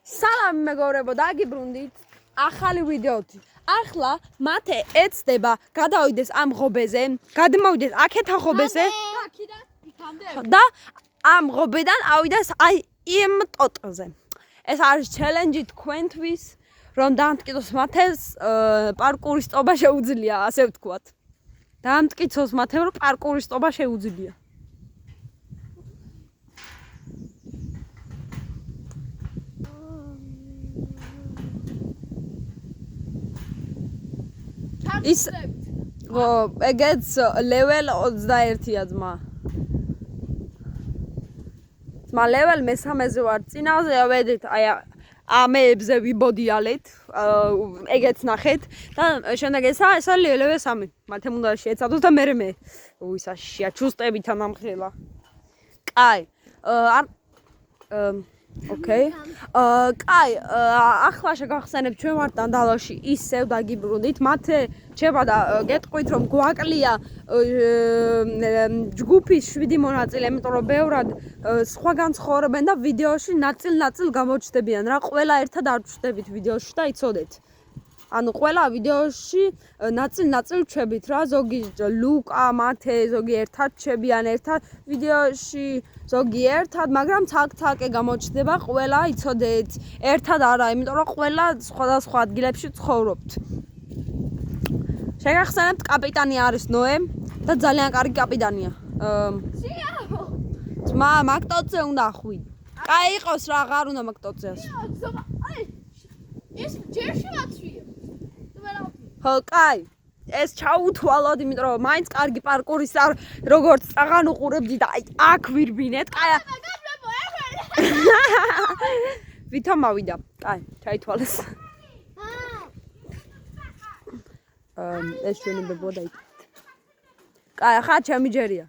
სალამი მეგობრებო, დაგიბრუნდით ახალი ვიდეოთი. ახლა მათე ეცდება გადავიდეს ამ ღობეზე, გადმოვიდეს აქეთ ახობეზე და ამ ღობედან ავიდეს აი იმ ტოტზე. ეს არის ჩელენჯი თქვენთვის, რომ დაამტკიცოს მათეს პარკურის ტობა შეუძლია, ასე ვთქვათ. დაამტკიცოს მათემ, რომ პარკურის ტობა შეუძლია. ის ეგეც level 21-ია ძმა. ძმა level მე-3-ზე ვარ. წინაზე ავედით აი ამეებზე ვიბოდიალეთ. ეგეც ნახეთ და შემდეგ ესა level 3. მათემ უნდა შეეცადოს და მე ვისა შეაჩუსტებით ამხელა. კაი. Okay. კაი, ახლა შეგახსენებთ ჩვენ ვართ დანდალოში ისევ დაგიბრუნდით. მათე ჩება და გეტყვით რომ გვაკლია ჯგუფის 7 მონაწილე, იმიტომ რომ ბევრად სხვაგან ცხოვრობენ და ვიდეოში ნაწილ გამოჩნდებიან რა. ყველა ერთად არ ჩვდებით ვიდეოში და იცოდეთ. ანუ ყველა ვიდეოში ნაწილ ჩვებით რა. ზოგი ლუკა, მათე, ზოგი ერთად ჩებიან ერთად ვიდეოში, ზოგი ერთად, მაგრამ ცალ-ცალკე გამოჩნდება, ყველა იცოდეთ. ერთად არა, იმიტომ რომ ყველა სხვადასხვა ადგილებში ცხოვრობთ. შეგახსენებთ, კაპიტანი არის ნოე და ძალიან კარგი კაპიტანია. ძმა, მაკტოძე უნდა ხვიდე. კაი იყოს რა, აღარ უნდა მაკტოძეას. ეს ჯერში ვაცვიე. ხო, კაი. ეს ჩაუთვალოთ, იმიტომ რომ მაინც კარგი პარკურის როგორც წაღან უყურებდი და აი აქ ვირბინეთ. კაი. ვითომ მოვიდა. კაი, ჩაითვალეს. ეს ჩვენი ბებო დაიწყეთ. კაი, ახლა ჩემი ჯერია.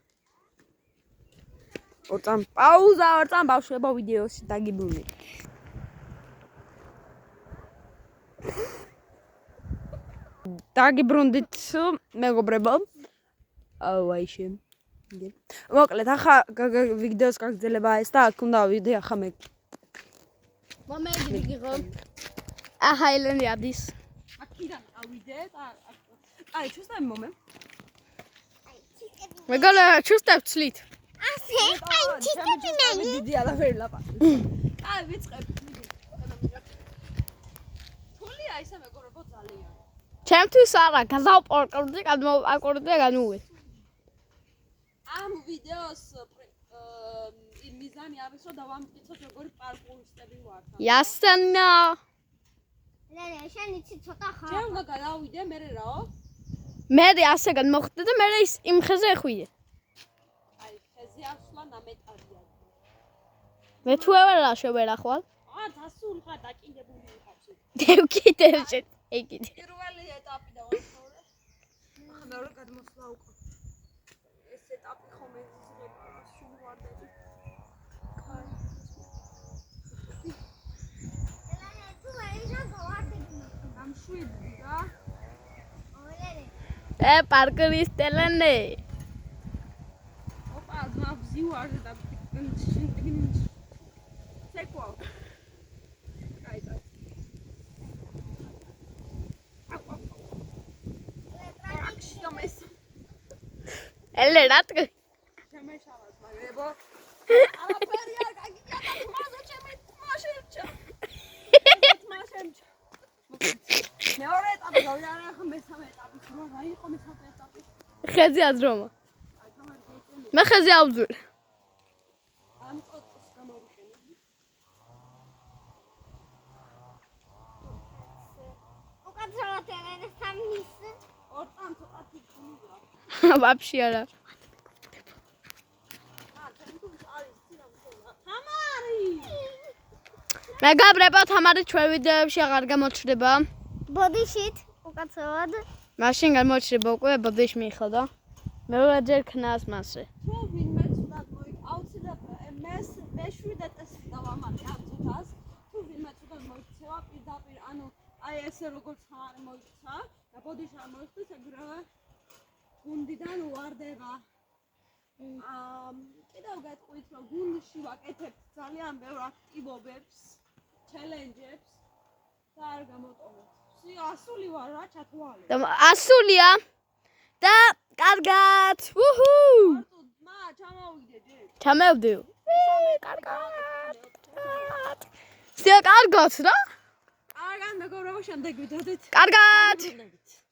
ორწამ პაუზა, ორწამ ბავშვებო ვიდეოში დაგიბრუნდით. დაგიბრუნდით მეგობრებო. აუაიშე. მოკლედ ახლა ვიდეოს გაგრძელება ეს და აქ უნდა ვიდე ახლა მე. მომენტი ვიგიღო. აჰაილენ რადის. აქიდან ავიდეთ. აი, ჩუსტები მომე. მეგონა ჩუსტებ ცლით. ასე, აი ჩუსტები მე. დიდი ალაფერი ლაპარაკი. აი, ვიწყებ. თულია ისე მეგობრებო ძალიან. ჩემთვის არა, გადავპორკორდი, გადმოვაკორდი და განუვე. ამ ვიდეოს მიზანი არის რომ დავამტკიცოთ როგორი პარკურისტები ვართ. იასნა. ლელე, შენ იცი ცოტა ხარ. ჩვენ უნდა გადავიდე მე რაო? მე ასე გადმოხდე და მე იმ ხეზე ეხვიდე. აი, ხეზე ასვლა ნამეტარია. მე თუ ევრა შევერახვალ. დასულ ხარ დაკიდებული ვიხარ. დევკიდევში. ეგიდე. პირველი ეტაპი დავასრულე. ახლა მეორე გადმოსვლა უკვე. ეს ეტაპი ხომ ეზიზღება სულ ვარდები. კაი. ლელე, თუ ეჟა გავარდები. გამშვიდი რა. ე პარკურის ტელენე. ოპა, ძმა ვზივარ და ცეკვა. კაი, კაი. ელე რატკი? შემეშავას მაგრებო. არაფერი არ გაგიგია და თმაზე ჩემი თმაშემჭა. თმაშემჭა. მეორე ეტაპი გავიდა ახლა მესამე ეტაპი. რა იყო მესამე ეტაპი? ხეზე აზრომა. მე ხეზე ავძვირ. ამ კოტოს გამოვიყენე. უკაცრავად ელენე სამის. ორტან ცოტათი გულია. ვაფშე არა. მეგობრებო, თამარი ჩვენ ვიდეოებში აღარ გამოჩნდება. ბოდიშით უკაცრავად. მაშინ გამოჩნდება უკვე ბოდიში მიხოდა. მეორე ჯერ ქნას მასე. თუ ვინმე ცუდად აუცილებლად მე 7 წესი დავამატე ამ ცოტას. თუ ვინმე ცუდად მოიქცევა პირდაპირ, ანუ აი ესე როგორც ხარი მოიქცა და ბოდიში არ მოიქცეს, ეგრევე გუნდიდან უარდება. კიდევ გეტყვით რომ გუნდში ვაკეთებთ ძალიან ბევრ აქტივობებს. ჩელენჯებს და არ გამოტოვოთ. ასული ვარ რა ჩათვალე. და ასულია და კარგად. უჰუ. მარტო მა ჩამოვიდე ჯერ. ჩამევდივ. კარგად. სია კარგად რა? კარგად მეგობრებო შემდეგ ვიდოდით. კარგად.